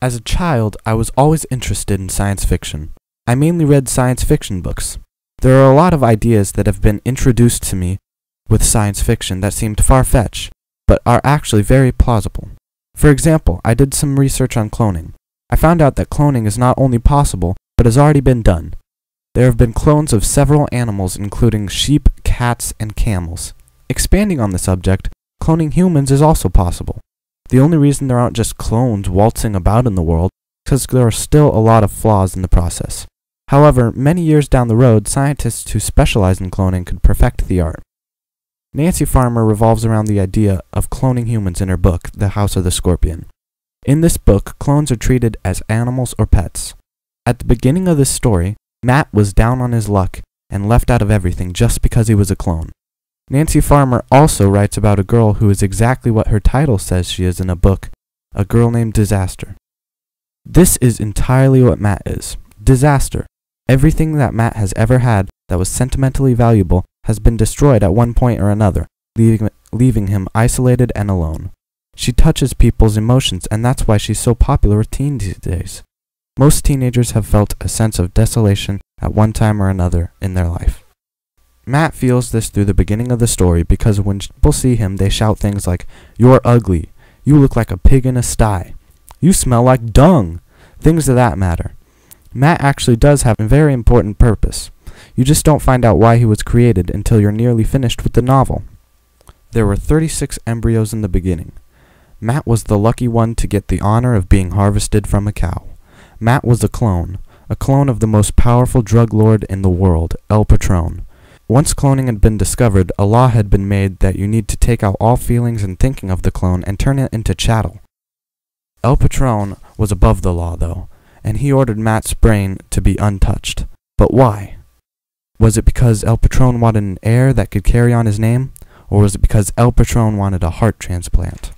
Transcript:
As a child, I was always interested in science fiction. I mainly read science fiction books. There are a lot of ideas that have been introduced to me with science fiction that seemed far-fetched, but are actually very plausible. For example, I did some research on cloning. I found out that cloning is not only possible, but has already been done. There have been clones of several animals including sheep, cats, and camels. Expanding on the subject, cloning humans is also possible. The only reason there aren't just clones waltzing about in the world is because there are still a lot of flaws in the process. However, many years down the road, scientists who specialize in cloning could perfect the art. Nancy Farmer revolves around the idea of cloning humans in her book, The House of the Scorpion. In this book, clones are treated as animals or pets. At the beginning of this story, Matt was down on his luck and left out of everything just because he was a clone. Nancy Farmer also writes about a girl who is exactly what her title says she is in a book, A Girl Named Disaster. This is entirely what Matt is. Disaster. Everything that Matt has ever had that was sentimentally valuable has been destroyed at one point or another, leaving him isolated and alone. She touches people's emotions, and that's why she's so popular with teens these days. Most teenagers have felt a sense of desolation at one time or another in their life. Matt feels this through the beginning of the story because when people see him, they shout things like, "You're ugly," "You look like a pig in a sty," "You smell like dung," things of that matter. Matt actually does have a very important purpose. You just don't find out why he was created until you're nearly finished with the novel. There were 36 embryos in the beginning. Matt was the lucky one to get the honor of being harvested from a cow. Matt was a clone of the most powerful drug lord in the world, El Patron. Once cloning had been discovered, a law had been made that you need to take out all feelings and thinking of the clone and turn it into chattel. El Patron was above the law, though, and he ordered Matt's brain to be untouched. But why? Was it because El Patron wanted an heir that could carry on his name, or was it because El Patron wanted a heart transplant?